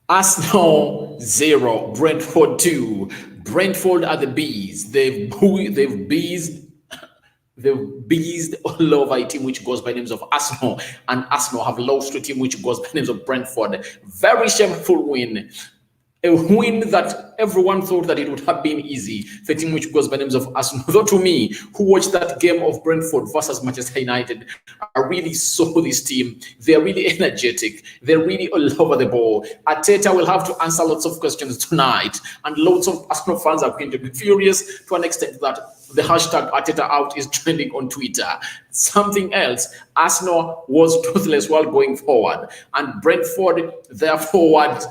Arsenal 0, Brentford 2. Brentford are the bees. They've beezed all over a team which goes by names of Arsenal, and Arsenal have lost to a team which goes by names of Brentford. Very shameful win. A win that everyone thought that it would have been easy for a team which goes by names of Arsenal. Though to me, who watched that game of Brentford versus Manchester United, I really saw this team. They're really energetic. They're really all over the ball. Arteta will have to answer lots of questions tonight, and lots of Arsenal fans are going to be furious to an extent that the hashtag Arteta out is trending on Twitter. Something else, Arsenal was toothless while going forward, and Brentford, their forward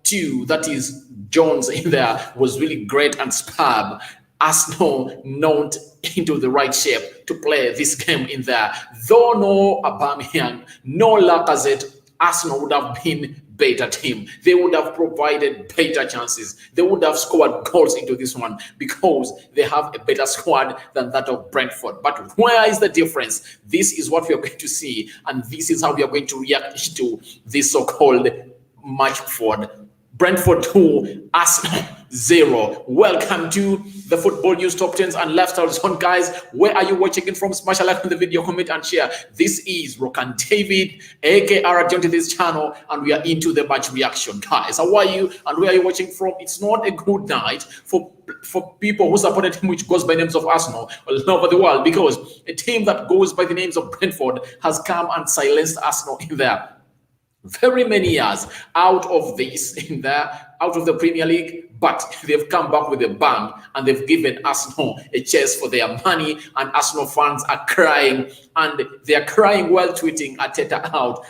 two, that is Jones in there, was really great and superb. Arsenal not into the right shape to play this game in there. Though no Aubameyang, no Lacazette, Arsenal would have been better team. They would have provided better chances. They would have scored goals into this one because they have a better squad than that of Brentford. But where is the difference? This is what we are going to see, and this is how we are going to react to this so-called match forward. Brentford 2, Arsenal 0. Welcome to the Football News Top 10s and Lifestyle Zone, guys. Where are you watching it from? Smash a like on the video, comment and share. This is Rokani David, aka Join to this channel, and we are into the match reaction, guys. How are you and where are you watching from? It's not a good night for people who support a team which goes by names of Arsenal all over the world, because a team that goes by the names of Brentford has come and silenced Arsenal in there. Very many years out of the Premier League, but they've come back with a bang and they've given Arsenal a chase for their money, and Arsenal fans are crying, and they're crying while tweeting Arteta out,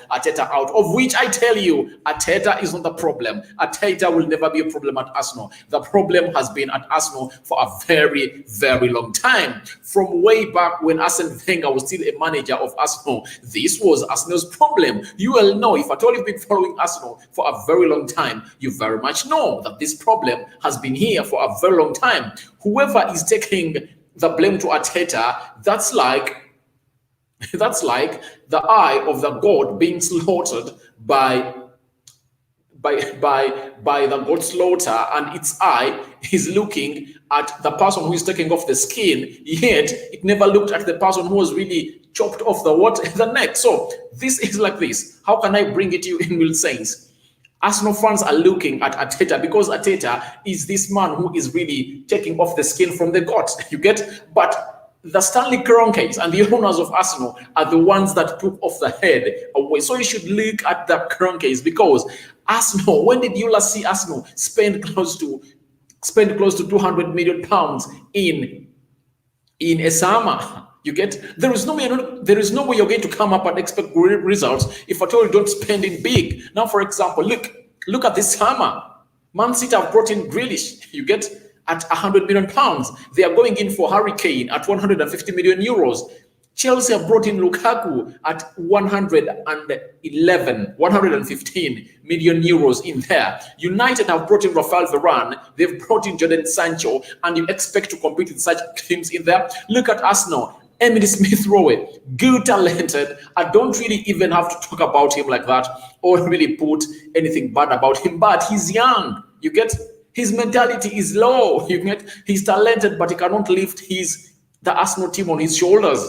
of which I tell you, Arteta is not the problem. Arteta will never be a problem at Arsenal. The problem has been at Arsenal for a very, very long time. From way back when Arsene Wenger was still a manager of Arsenal, this was Arsenal's problem. You will know, if at all you've been following Arsenal for a very long time, you very much know that this problem has been here for a very long time. Whoever is taking the blame to Arteta, that's like the eye of the god being slaughtered by the god slaughter, and its eye is looking at the person who is taking off the skin, yet it never looked at the person who was really chopped off the neck. So this is like this. How can I bring it to you in real sense? Arsenal fans are looking at Arteta because Arteta is this man who is really taking off the skin from the gods. You get? But the Stanley Kroenkes and the owners of Arsenal are the ones that took off the head away. So you should look at the Kroenkes, because Arsenal, when did you last see Arsenal spend close to 200 million pounds in a summer? You get? There is no way you're going to come up and expect great results if at all you don't spend it big. Now, for example, look at this summer. Man City have brought in Grealish. You get? At 100 million pounds. They are going in for Harry Kane at 150 million euros. Chelsea have brought in Lukaku at 115 million euros in there. United have brought in Rafael Varane. They've brought in Jadon Sancho, and you expect to compete with such teams in there. Look at Arsenal. Emily Smith-Rowe, good, talented. I don't really even have to talk about him like that or really put anything bad about him, but he's young. You get? His mentality is low. You get? He's talented, but he cannot lift the Arsenal team on his shoulders.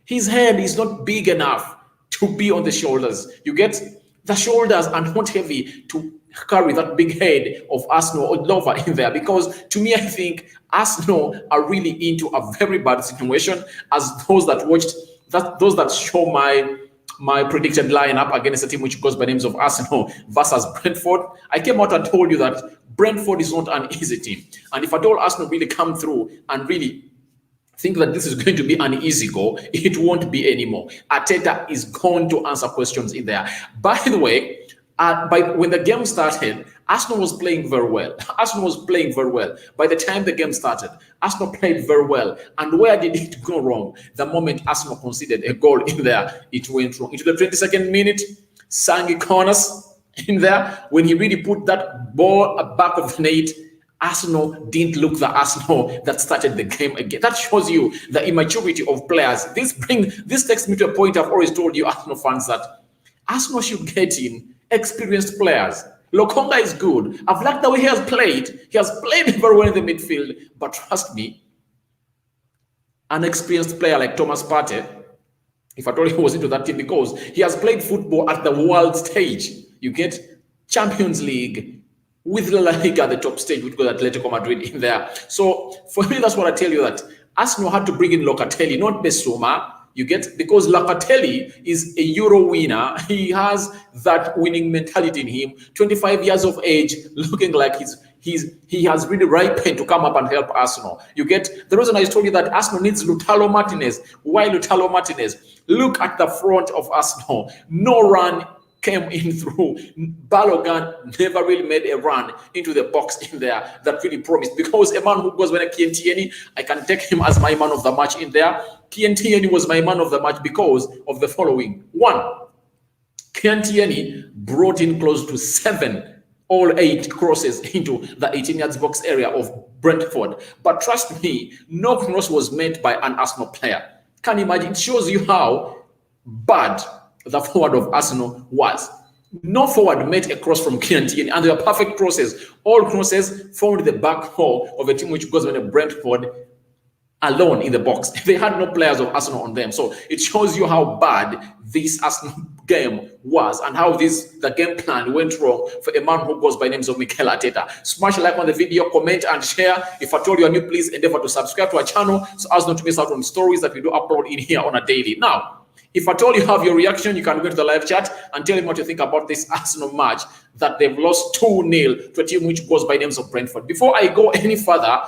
His head is not big enough to be on the shoulders. You get? The shoulders are not heavy to carry that big head of Arsenal all over in there, because to me, I think Arsenal are really into a very bad situation, as those that show my predicted lineup against a team which goes by names of Arsenal versus Brentford. I came out and told you that Brentford is not an easy team, and if at all Arsenal really come through and really think that this is going to be an easy goal, it won't be anymore. Arteta is going to answer questions in there. By the way, when the game started, Arsenal was playing very well. By the time the game started, Arsenal played very well. And where did it go wrong? The moment Arsenal conceded a goal in there, it went wrong. Into the 22nd minute, Sangi Corners in there, when he really put that ball back of the net, Arsenal didn't look the Arsenal that started the game again. That shows you the immaturity of players. This takes me to a point I've always told you, Arsenal fans, that Arsenal should get in experienced players. Lokonga is good. I've liked the way he has played. He has played very well in the midfield. But trust me, an experienced player like Thomas Partey, if I told you he was into that team, because he has played football at the world stage. You get Champions League with La Liga at the top stage, with Atletico Madrid in there. So for me, that's what I tell you, that Arsenal had to bring in Locatelli, not Besuma. You get, because Locatelli is a Euro winner. He has that winning mentality in him. 25 years of age, looking like he has really ripened to come up and help Arsenal. You get, the reason I told you that Arsenal needs Lautaro Martinez. Why Lautaro Martinez? Look at the front of Arsenal. No run came in through. Balogun never really made a run into the box in there that really promised. Because a man who goes by Kientieni, I can take him as my man of the match in there. Kientieni was my man of the match because of the following. One, Kientieni brought in close to 7, all 8 crosses into the 18 yards box area of Brentford. But trust me, no cross was made by an Arsenal player. Can you imagine? It shows you how bad the forward of Arsenal was. No forward made a cross from Kientieni, and they were perfect crosses. All crosses formed the back hole of a team which goes by Brentford alone in the box. They had no players of Arsenal on them. So it shows you how bad this Arsenal game was and how the game plan went wrong for a man who goes by names of Mikel Arteta. Smash a like on the video, comment and share. If I told you are new, please endeavor to subscribe to our channel so as not to miss out on stories that we do upload in here on a daily. Now, if at all you have your reaction, you can go to the live chat and tell him what you think about this Arsenal match that they've lost 2-0 to a team which goes by names of Brentford. Before I go any further,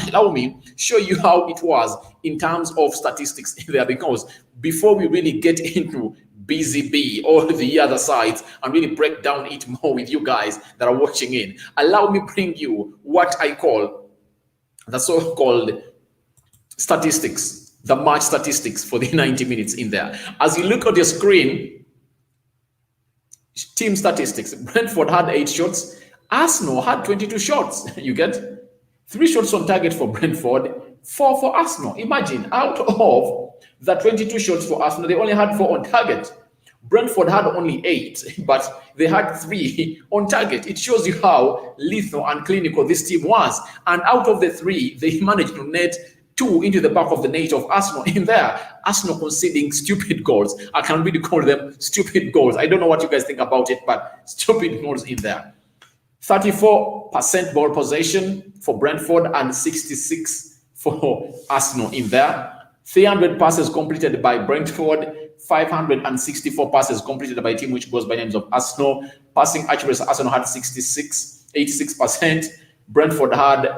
allow me show you how it was in terms of statistics there, because before we really get into BZB or the other sides and really break down it more with you guys that are watching in, allow me bring you what I call the so-called statistics. The match statistics for the 90 minutes in there. As you look at your screen, team statistics. Brentford had 8 shots. Arsenal had 22 shots. You get 3 shots on target for Brentford, 4 for Arsenal. Imagine, out of the 22 shots for Arsenal, they only had 4 on target. Brentford had only 8, but they had 3 on target. It shows you how lethal and clinical this team was. And out of the 3, they managed to net 2 into the back of the net of Arsenal in there. Arsenal conceding stupid goals. I can really call them stupid goals. I don't know what you guys think about it, but stupid goals in there. 34% ball possession for Brentford and 66 for Arsenal in there. 300 passes completed by Brentford, 564 passes completed by a team which goes by names of Arsenal. Passing accuracy, Arsenal had 86%. Brentford had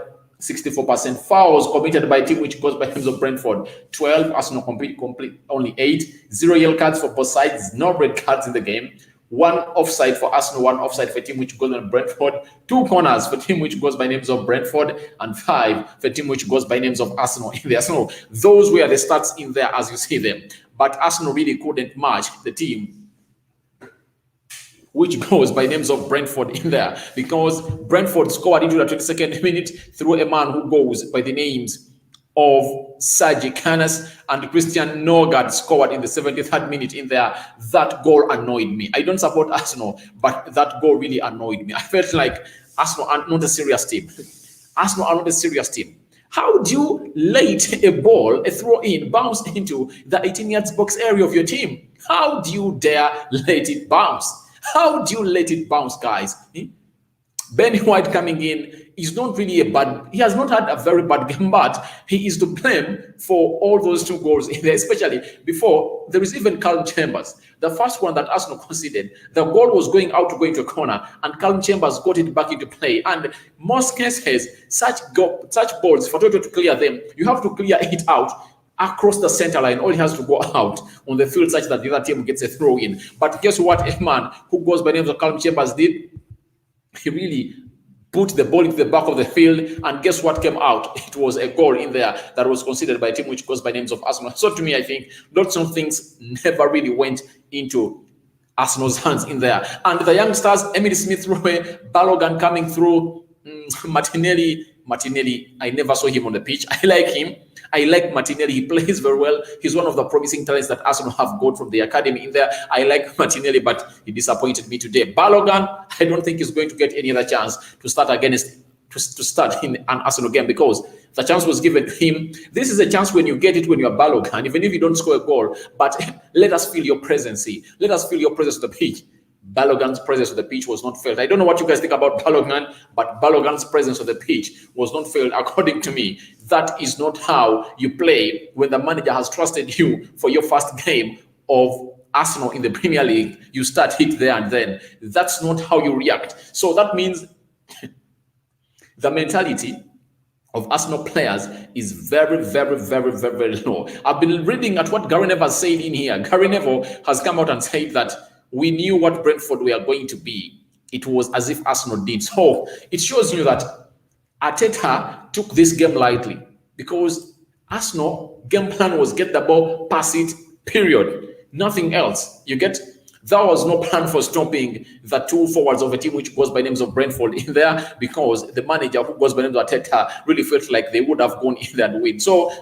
64%. Fouls committed by a team which goes by names of Brentford, 12. Arsenal complete only 8. 0 yellow cards for both sides. No red cards in the game. 1 offside for Arsenal, 1 offside for a team which goes by Brentford. 2 corners for a team which goes by names of Brentford, and 5 for a team which goes by names of Arsenal in there. So those were the stats in there as you see them. But Arsenal really couldn't match the team which goes by names of Brentford in there, because Brentford scored into the 22nd minute through a man who goes by the names of Sergi Canas, and Christian Nogard scored in the 73rd minute in there. That goal annoyed me. I don't support Arsenal, but that goal really annoyed me. I felt like Arsenal are not a serious team. Arsenal are not a serious team. How do you let a ball, a throw-in, bounce into the 18 yards box area of your team? How do you dare let it bounce? How do you let it bounce, guys? Ben White coming in is not really he has not had a very bad game, but he is to blame for all those 2 goals in there, especially before there is even Callum Chambers. The first one that Arsenal conceded, the goal was going out to go into a corner, and Callum Chambers got it back into play. And most cases, such balls, for Toto to clear them, you have to clear it out across the center line. All he has to go out on the field such that the other team gets a throw in. But guess what a man who goes by the name of Callum Chambers did? He really put the ball into the back of the field, and guess what came out? It was a goal in there that was considered by a team which goes by names of Arsenal. So to me, I think lots of things never really went into Arsenal's hands in there. And the youngsters, Emily Smith-Rowe, Balogun coming through, Martinelli, I never saw him on the pitch. I like him. I like Martinelli. He plays very well. He's one of the promising talents that Arsenal have got from the academy in there. I like Martinelli, but he disappointed me today. Balogun, I don't think he's going to get any other chance to start against to start in an Arsenal game, because the chance was given to him. This is a chance when you get it when you're Balogun, even if you don't score a goal. But let us feel your presence. Let us feel your presence on the pitch. Balogun's presence on the pitch was not felt. I don't know what you guys think about Balogun, but Balogun's presence on the pitch was not felt, according to me. That is not how you play when the manager has trusted you for your first game of Arsenal in the Premier League. You start it there and then. That's not how you react. So that means the mentality of Arsenal players is very, very, very, very, very low. I've been reading at what Gary Neville said in here. Gary Neville has come out and said that we knew what Brentford were going to be. It was as if Arsenal did. So it shows you that Arteta took this game lightly, because Arsenal game plan was get the ball, pass it, period. Nothing else. You get? There was no plan for stopping the two forwards of a team which goes by names of Brentford in there, because the manager who goes by names of Arteta really felt like they would have gone in there and win. So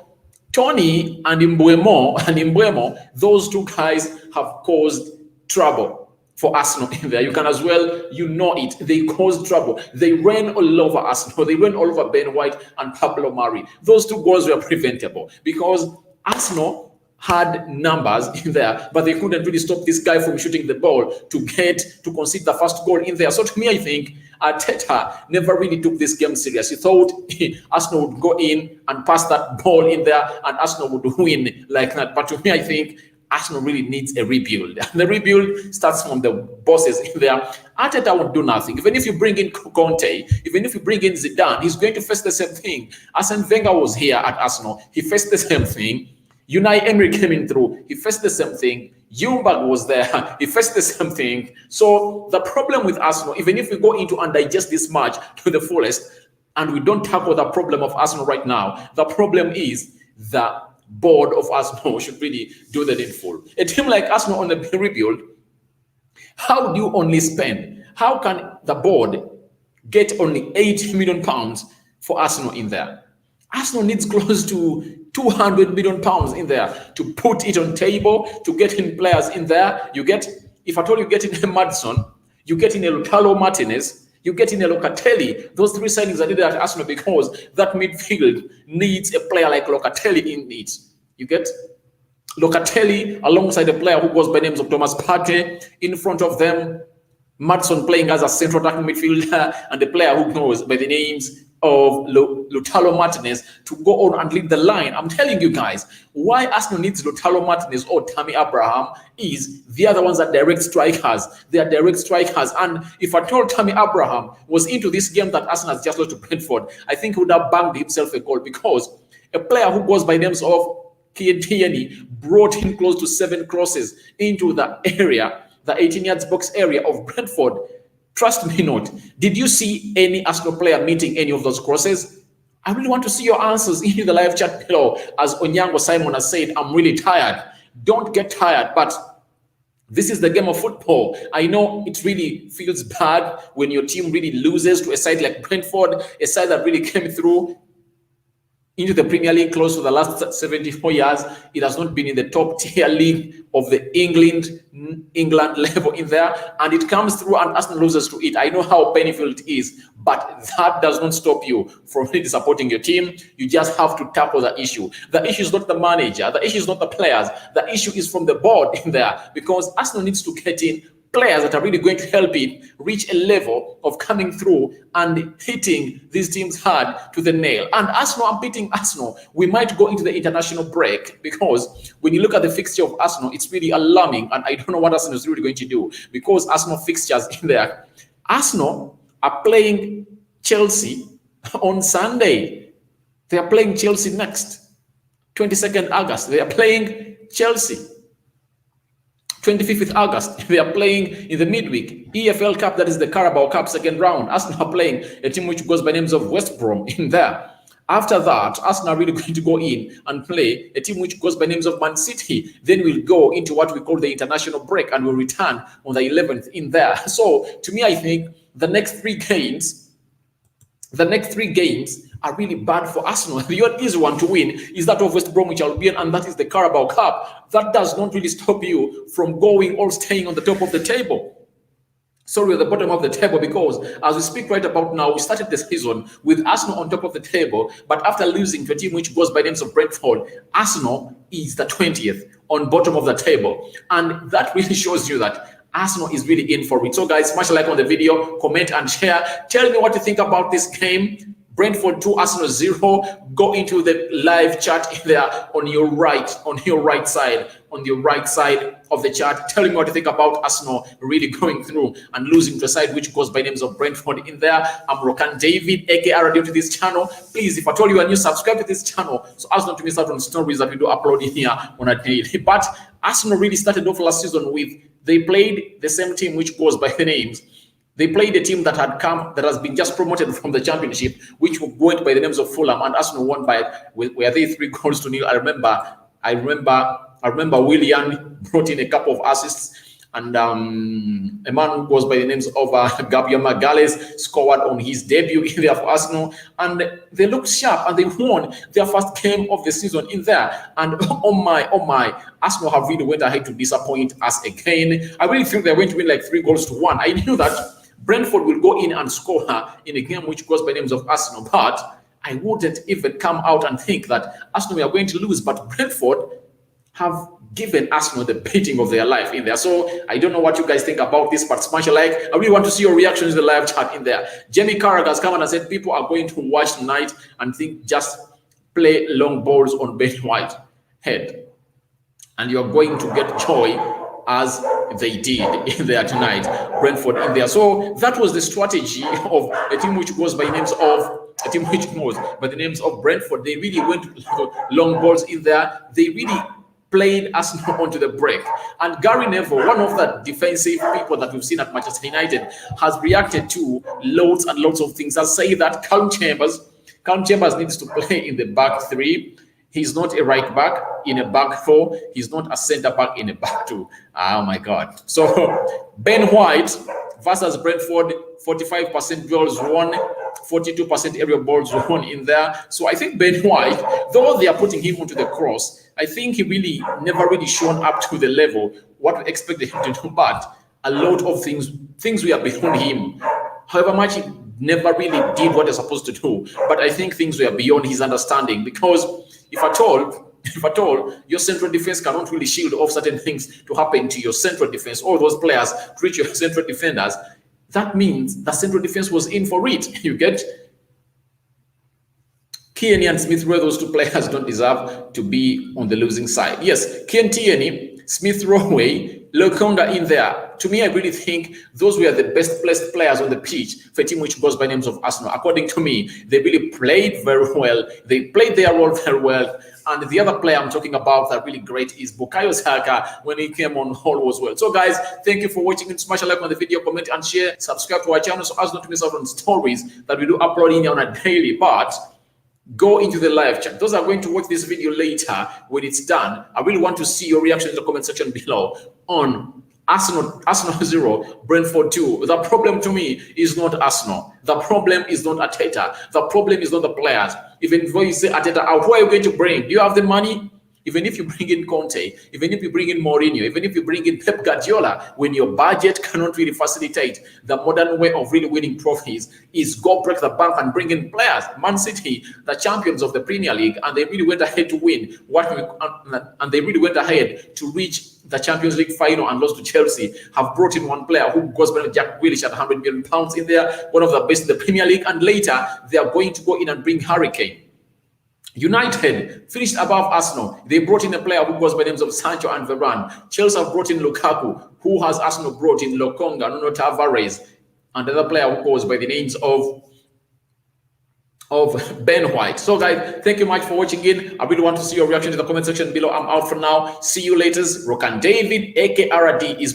Tony and Mbeumo, those two guys have caused trouble for Arsenal in there. You can as well, you know it. They caused trouble. They ran all over Arsenal. They ran all over Ben White and Pablo Mari. Those two goals were preventable, because Arsenal had numbers in there, but they couldn't really stop this guy from shooting the ball to concede the first goal in there. So to me, I think Arteta never really took this game serious. He thought Arsenal would go in and pass that ball in there and Arsenal would win like that. But to me, I think Arsenal really needs a rebuild. And the rebuild starts from the bosses in there. Arteta won't do nothing. Even if you bring in Conte, even if you bring in Zidane, he's going to face the same thing. Arsene Wenger was here at Arsenal. He faced the same thing. Unai Emery came in through. He faced the same thing. Ljungberg was there. He faced the same thing. So the problem with Arsenal, even if we go into and digest this match to the fullest, and we don't tackle the problem of Arsenal right now, the problem is the board of Arsenal should really do that in full. A team like Arsenal on the rebuild, how do you only spend? How can the board get only £80 million for Arsenal in there? Arsenal needs close to £200 million in there to put it on table, to get in players in there. You get, if at all you get in a Madison, you get in a Lautaro Martinez, you get in a Locatelli. Those three signings are needed at Arsenal, because that midfield needs a player like Locatelli in it. You get Locatelli alongside a player who goes by names of Thomas Partey. In front of them, Madison playing as a central attacking midfielder, and the player who goes by the names of Lautaro Martinez to go on and lead the line. I'm telling you guys, why Arsenal needs Lautaro Martinez or Tammy Abraham is the other ones are direct strikers. They are direct strikers. And if I told Tammy Abraham was into this game that Arsenal has just lost to Brentford, I think he would have banged himself a goal, because a player who goes by names of Tierney brought in close to 7 crosses into the area, the 18 yards box area of Brentford. Trust me not. Did you see any Arsenal player meeting any of those crosses? I really want to see your answers in the live chat below. As Onyango Simon has said, I'm really tired. Don't get tired, but this is the game of football. I know it really feels bad when your team really loses to a side like Brentford, a side that really came through into the Premier League close to the last 74 years. It has not been in the top tier league of the England level in there, and it comes through and Arsenal loses to it. I know how painful it is, but that does not stop you from really supporting your team. You just have to tackle the issue. The issue is not the manager, the issue is not the players, the issue is from the board in there, because Arsenal needs to get in players that are really going to help it reach a level of coming through and hitting these teams hard to the nail. And Arsenal, I'm beating Arsenal. We might go into the international break, because when you look at the fixture of Arsenal, it's really alarming, and I don't know what Arsenal is really going to do, because Arsenal fixtures in there. Arsenal are playing Chelsea on Sunday. They are playing Chelsea next, 22nd August. They are playing Chelsea. 25th August, they are playing in the midweek EFL Cup, that is the Carabao Cup second round. Arsenal are playing a team which goes by names of West Brom in there. After that, Arsenal are really going to go in and play a team which goes by names of Man City. Then we'll go into what we call the international break, and we'll return on the 11th in there. So to me, I think the next three games are really bad for Arsenal. The only easy one to win is that of West Bromwich Albion, and that is the Carabao Cup. That does not really stop you from going or staying on the top of the table. Sorry, at the bottom of the table, because as we speak right about now, we started the season with Arsenal on top of the table, but after losing to a team which goes by the names of Brentford, Arsenal is the 20th on bottom of the table. And that really shows you that Arsenal is really in for it. So guys, smash a like on the video, comment and share. Tell me what you think about this game. Brentford 2, Arsenal 0. Go into the live chat there on your right side of the chat. Tell me what you think about Arsenal really going through and losing to a side which goes by names of Brentford in there. I'm Rokani David, aka Radio, to this channel. Please, if I told you are new, subscribe to this channel so as not to miss out on stories that we do upload in here on a daily. But Arsenal really started off last season with, they played the same team which goes by the names. They played a team that has been just promoted from the championship, which went by the names of Fulham, and Arsenal won by, were they 3-0? I remember Willian brought in a couple of assists, and a man who goes by the names of Gabriel Magalhaes scored on his debut in there for Arsenal, and they looked sharp and they won their first game of the season in there. And oh my, Arsenal have really went ahead to disappoint us again. I really think they're going to win like 3-1. I knew that Brentford will go in and score in a game which goes by names of Arsenal, but I wouldn't even come out and think that Arsenal are going to lose. But Brentford have given Arsenal the beating of their life in there. So I don't know what you guys think about this, but smash a like. I really want to see your reactions in the live chat in there. Jamie Carragher has come and said people are going to watch tonight and think just play long balls on Ben White head, and you're going to get joy as they did in there tonight, Brentford in there. So that was the strategy of a team which goes by names of Brentford. They really went long balls in there. They really played Arsenal onto the break. And Gary Neville, one of the defensive people that we've seen at Manchester United, has reacted to loads and loads of things. I'll say that Callum Chambers needs to play in the back three. He's not a right back in a back four. He's not a center back in a back two. Oh my God. So Ben White versus Brentford, 45% duels won, 42% aerial balls won in there. So I think Ben White, though they are putting him onto the cross, I think he really never really shown up to the level what we expected him to do. But a lot of things we are beyond him. However much he never really did what he's supposed to do. But I think things were beyond his understanding, because if at all, your central defense cannot really shield off certain things to happen to your central defense, all those players to reach your central defenders, that means the central defense was in for it. You get Tierney and Smith Rowe, those two players don't deserve to be on the losing side. Yes, Tierney, Smith Rowe, Lokonga in there. To me, I really think those were the best placed players on the pitch for a team which goes by names of Arsenal. According to me, they really played very well. They played their role very well. And the other player I'm talking about that really great is Bukayo Saka. When he came on, all was well. So guys, thank you for watching. Smash a like on the video, comment and share. Subscribe to our channel so as not to miss out on stories that we do upload in here on a daily. But go into the live chat. Those are going to watch this video later when it's done. I really want to see your reaction in the comment section below on Arsenal 0, Brentford 2. The problem to me is not Arsenal. The problem is not Arteta. The problem is not the players. Even though you say Arteta out, who are you going to bring? Do you have the money? Even if you bring in Conte, even if you bring in Mourinho, even if you bring in Pep Guardiola, when your budget cannot really facilitate, the modern way of really winning trophies is go break the bank and bring in players. Man City, the champions of the Premier League, and they really went ahead to win. And they really went ahead to reach the Champions League final and lost to Chelsea, have brought in one player who goes by Jack Grealish at £100 million in there, one of the best in the Premier League, and later they are going to go in and bring Harry Kane. United finished above Arsenal. They brought in a player who goes by the names of Sancho and Varane. Chelsea have brought in Lukaku, who has Arsenal brought in Lokonga, Nuno Tavares, and another player who goes by the names of Ben White. So guys, thank you much for watching in. I really want to see your reaction in the comment section below. I'm out for now. See you later. Rokani David, aka RD, is